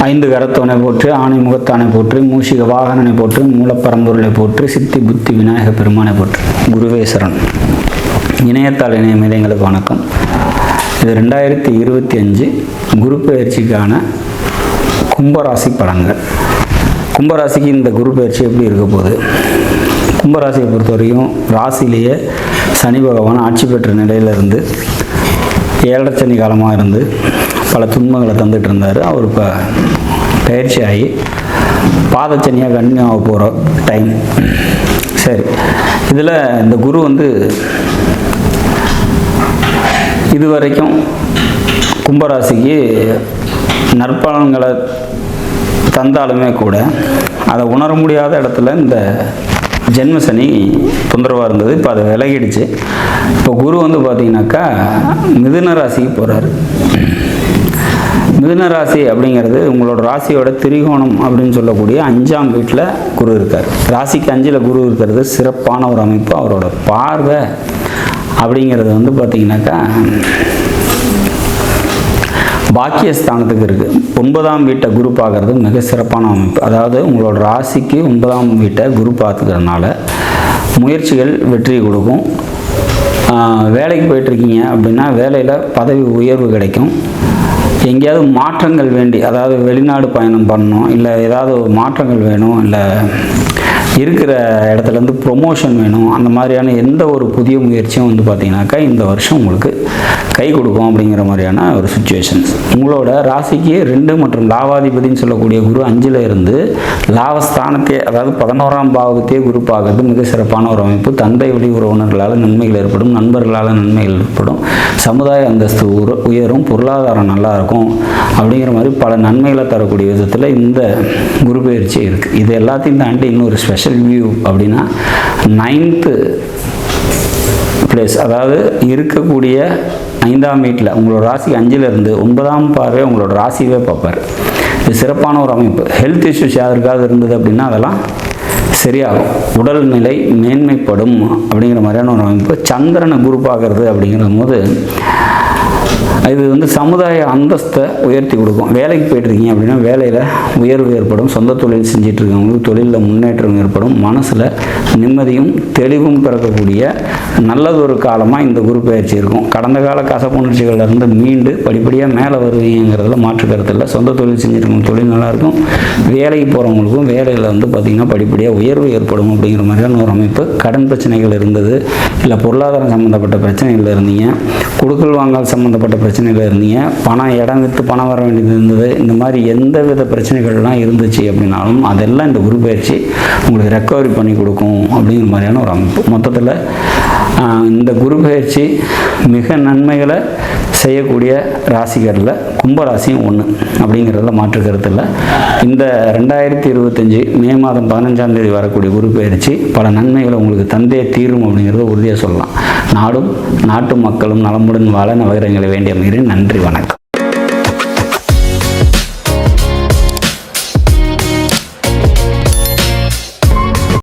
ஐந்து கரத்தவனை போற்று, ஆணை முகத்தானை போற்று, மூஷிக வாகனனை போற்று, மூலப்பரம்பொருளை போற்று, சித்தி புத்தி விநாயக பெருமானை போற்று. குருவே சரண். இணையத்தால் இணையம் எங்களுக்கு வணக்கம். இது 2025 குரு பயிற்சிக்கான கும்பராசி பலன்கள். கும்பராசிக்கு இந்த குரு பயிற்சி எப்படி இருக்க போகுது? கும்பராசியை பொறுத்த வரைக்கும் ராசியிலேயே சனி பகவான் ஆட்சி பெற்ற நிலையிலிருந்து 7.5 சனி காலமாக இருந்து பல துன்பங்களை தந்துட்டு இருந்தார். அவர் இப்போ பயிற்சி ஆகி பாதச்சனியாக கண்டினியூ ஆக போகிற டைம். சரி, இதில் இந்த குரு இது வரைக்கும் கும்பராசிக்கு நற்பலன்களை தந்தாலுமே கூட அதை உணர முடியாத இடத்துல இந்த ஜென்ம சனி தொந்தரவாக இருந்தது. இப்போ அதை விலகிடுச்சு. இப்போ குரு பார்த்திங்கனாக்கா மிதுன ராசிக்கு போகிறாரு. மிதுன ராசி அப்படிங்கிறது உங்களோட ராசியோட திரிகோணம் அப்படின்னு சொல்லக்கூடிய 5ஆம் வீட்டில் குரு இருக்கார். ராசிக்கு 5ல் குரு இருக்கிறது சிறப்பான ஒரு அமைப்பு. அவரோட பார்வை அப்படிங்கிறது பார்த்திங்கனாக்கா பாக்கியஸ்தானத்துக்கு இருக்குது. 9ஆம் வீட்டை குரு பார்க்கறது மிக சிறப்பான அமைப்பு. அதாவது உங்களோட ராசிக்கு 9ஆம் வீட்டை குரு பார்த்துக்கிறதுனால முயற்சிகள் வெற்றி கொடுக்கும். வேலைக்கு போயிட்டுருக்கீங்க அப்படின்னா வேலையில் பதவி உயர்வு கிடைக்கும். எங்கேயாவது மாற்றங்கள் வேண்டி, அதாவது வெளிநாடு பயணம் பண்ணணும், இல்லை ஏதாவது மாற்றங்கள் வேணும், இல்லை இருக்கிற இடத்துலேருந்து ப்ரொமோஷன் வேணும், அந்த மாதிரியான எந்த ஒரு புதிய முயற்சியும் பார்த்திங்கனாக்கா இந்த வருஷம் உங்களுக்கு கை கொடுக்கும் அப்படிங்கிற மாதிரியான ஒரு சுச்சுவேஷன்ஸ். உங்களோட ராசிக்கு 2 மற்றும் லாபாதிபதினு சொல்லக்கூடிய குரு 5ல் இருந்து லாபஸ்தானத்தையே, அதாவது 11ஆம் பாவத்தையே குரு பார்க்கறது மிக சிறப்பான ஒரு அமைப்பு. தந்தை வழி உறவினர்களால் நன்மைகள் ஏற்படும், நண்பர்களால் நன்மைகள் ஏற்படும், சமுதாய அந்தஸ்து உயரும், பொருளாதாரம் நல்லா இருக்கும் அப்படிங்கிற மாதிரி பல நன்மைகளை தரக்கூடிய விதத்தில் இந்த குரு பயிற்சி இருக்குது. இது எல்லாத்தையும் தாண்டி இன்னொரு ஸ்பெஷல் வியூ அப்படின்னா 9th பிளேஸ், அதாவது இருக்கக்கூடிய 5ஆம் வீட்டில் உங்களோட ராசிக்கு 5ல் இருந்து 9ஆம் பார்வை உங்களோட ராசியவே பார்ப்பார். இது சிறப்பான ஒரு அமைப்பு. ஹெல்த் இஷ்யூஸ் யாருக்காவது இருந்தது அப்படின்னா அதெல்லாம் சரியாகும். உடல்நிலை மேன்மைப்படும் அப்படிங்கிற மாதிரியான ஒரு அமைப்பு. சந்திரனை குரு பார்க்கறது அப்படிங்கிற போது இது சமுதாய அந்தஸ்தை உயர்த்தி கொடுக்கும். வேலைக்கு போயிட்டுருக்கீங்க அப்படின்னா வேலையில் உயர்வு ஏற்படும். சொந்த தொழில் செஞ்சுட்டு இருக்கவங்களுக்கு தொழிலில் முன்னேற்றம் ஏற்படும். மனசில் நிம்மதியும் தெளிவும் பிறக்கக்கூடிய நல்லதொரு காலமாக இந்த குரு பயிற்சி இருக்கும். கடந்த கால கசப்புணர்ச்சிகளிலிருந்து மீண்டு படிப்படியாக மேலே வருவீங்கிறதுல மாற்று கருத்து இல்லை. சொந்த தொழில் செஞ்சுருக்கோம், தொழில் நல்லாயிருக்கும். வேலைக்கு போகிறவங்களுக்கும் வேலையில் பார்த்திங்கன்னா படிப்படியாக உயர்வு ஏற்படும் அப்படிங்கிற மாதிரியான ஒரு அமைப்பு. கடன் பிரச்சனைகள் இருந்தது, இல்லை பொருளாதாரம் சம்மந்தப்பட்ட பிரச்சனைகள் இருந்தீங்க, கொடுக்கல் வாங்கல் சம்மந்தப்பட்ட பிரச்சனைகள் இருந்தீங்க, பணம் இடம் விற்று பணம் வர வேண்டியது இருந்தது, இந்த மாதிரி எந்த வித பிரச்சனைகள்லாம் இருந்துச்சு அப்படின்னாலும் அதெல்லாம் இந்த குரு பயிற்சி உங்களுக்கு ரெக்கவரி பண்ணி கொடுக்கும் அப்படிங்கிற மாதிரியான ஒரு அமைப்பு. மொத்தத்தில் இந்த குரு பயிற்சி மிக நன்மைகளை செய்யக்கூடிய ராசிகளில் கும்பராசியும் ஒன்று அப்படிங்கிறதுல மாற்று கருத்து இல்லை. இந்த 2025 மே மாதம் 15ஆம் தேதி வரக்கூடிய குரு பயிற்சி பல நன்மைகளை உங்களுக்கு தந்தே தீரும் அப்படிங்கிறத உறுதியாக சொல்லலாம். நாடும் நாட்டு மக்களும் நலமுடன் வாழ நவகிரகங்களை வேண்டிய அமைகிறேன். நன்றி, வணக்கம்.